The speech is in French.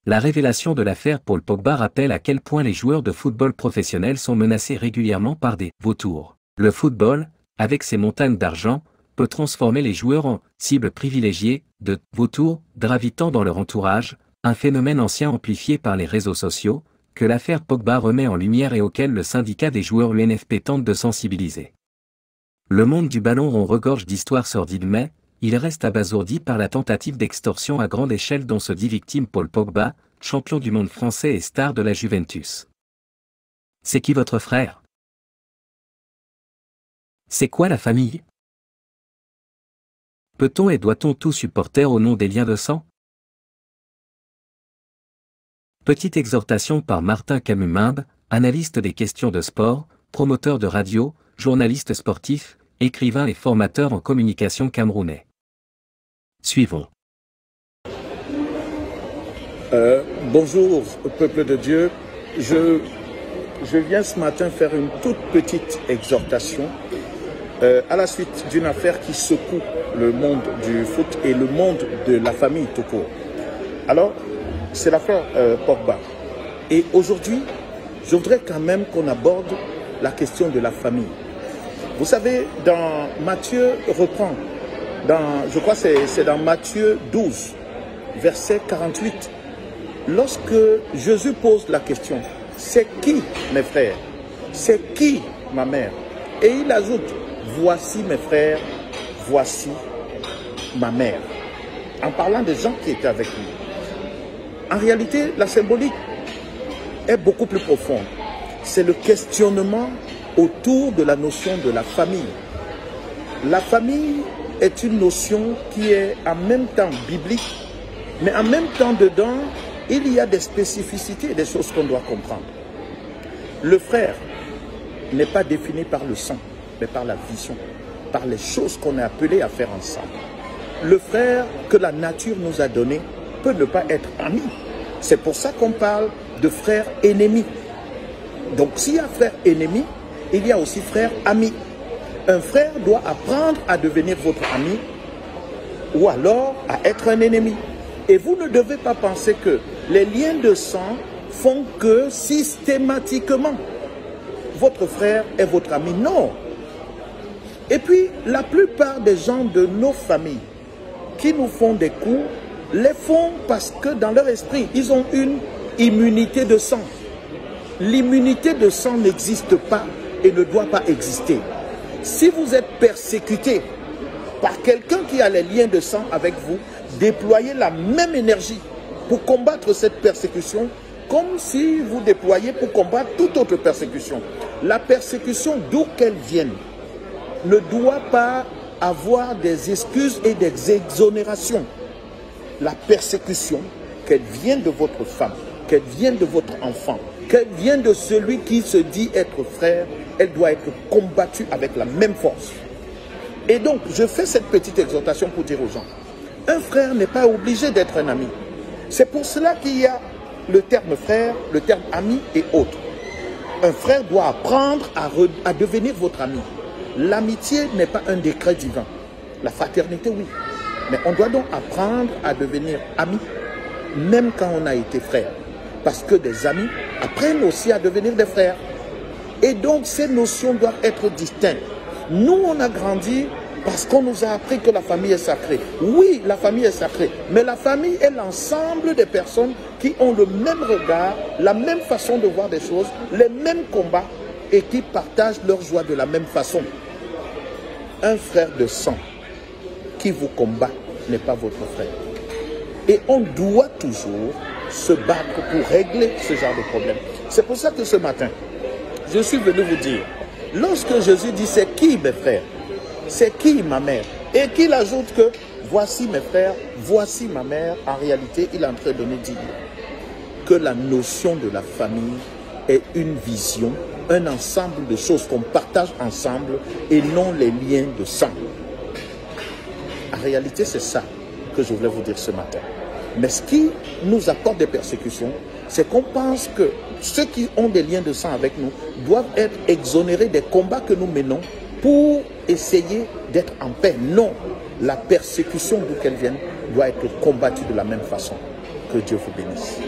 La révélation de l'affaire Paul Pogba rappelle à quel point les joueurs de football professionnels sont menacés régulièrement par des vautours. Le football, avec ses montagnes d'argent, peut transformer les joueurs en cibles privilégiées de vautours gravitant dans leur entourage, un phénomène ancien amplifié par les réseaux sociaux, que l'affaire Pogba remet en lumière et auquel le syndicat des joueurs UNFP tente de sensibiliser. Le monde du ballon rond regorge d'histoires sordides mais, il reste abasourdi par la tentative d'extorsion à grande échelle dont se dit victime Paul Pogba, champion du monde français et star de la Juventus. C'est qui votre frère? C'est quoi la famille? Peut-on et doit-on tout supporter au nom des liens de sang? Petite exhortation par Martin Camus-Mimbe, analyste des questions de sport, promoteur de radio, journaliste sportif, écrivain et formateur en communication camerounais. Suivons. Bonjour, peuple de Dieu. Je viens ce matin faire une toute petite exhortation à la suite d'une affaire qui secoue le monde du foot et le monde de la famille tout court. Alors, c'est l'affaire Pogba. Et aujourd'hui, je voudrais quand même qu'on aborde la question de la famille. Vous savez, dans Matthieu reprend, je crois que c'est dans Matthieu 12, verset 48, lorsque Jésus pose la question, c'est qui mes frères? C'est qui ma mère? Et il ajoute, voici mes frères, voici ma mère. En parlant des gens qui étaient avec lui. En réalité, la symbolique est beaucoup plus profonde. C'est le questionnement autour de la notion de la famille. La famille est une notion qui est en même temps biblique, mais en même temps dedans, il y a des spécificités et des choses qu'on doit comprendre. Le frère n'est pas défini par le sang, mais par la vision, par les choses qu'on est appelé à faire ensemble. Le frère que la nature nous a donné peut ne pas être ami. C'est pour ça qu'on parle de frère ennemi. Donc s'il y a frère ennemi, il y a aussi frère ami. Un frère doit apprendre à devenir votre ami ou alors à être un ennemi. Et vous ne devez pas penser que les liens de sang font que systématiquement votre frère est votre ami. Non. Et puis la plupart des gens de nos familles qui nous font des coups, les font parce que dans leur esprit, ils ont une immunité de sang. L'immunité de sang n'existe pas et ne doit pas exister. Si vous êtes persécuté par quelqu'un qui a les liens de sang avec vous, déployez la même énergie pour combattre cette persécution comme si vous déployez pour combattre toute autre persécution. La persécution, d'où qu'elle vienne, ne doit pas avoir des excuses et des exonérations. La persécution, qu'elle vienne de votre femme, qu'elle vienne de votre enfant, qu'elle vienne de celui qui se dit être frère, elle doit être combattue avec la même force. Et donc, je fais cette petite exhortation pour dire aux gens, un frère n'est pas obligé d'être un ami. C'est pour cela qu'il y a le terme frère, le terme ami et autres. Un frère doit apprendre à devenir votre ami. L'amitié n'est pas un décret divin. La fraternité, oui. Mais on doit donc apprendre à devenir amis, même quand on a été frère. Parce que des amis apprennent aussi à devenir des frères. Et donc, ces notions doivent être distinctes. Nous, on a grandi parce qu'on nous a appris que la famille est sacrée. Oui, la famille est sacrée. Mais la famille est l'ensemble des personnes qui ont le même regard, la même façon de voir des choses, les mêmes combats et qui partagent leur joie de la même façon. Un frère de sang qui vous combat n'est pas votre frère. Et on doit toujours se battre pour régler ce genre de problème. C'est pour ça que ce matin, je suis venu vous dire, lorsque Jésus dit c'est qui mes frères, c'est qui ma mère, et qu'il ajoute que voici mes frères, voici ma mère, en réalité il est en train de nous dire que la notion de la famille est une vision, un ensemble de choses qu'on partage ensemble et non les liens de sang. En réalité, c'est ça que je voulais vous dire ce matin. Mais ce qui nous apporte des persécutions, c'est qu'on pense que ceux qui ont des liens de sang avec nous doivent être exonérés des combats que nous menons pour essayer d'être en paix. Non, la persécution d'où qu'elle vienne doit être combattue de la même façon. Que Dieu vous bénisse.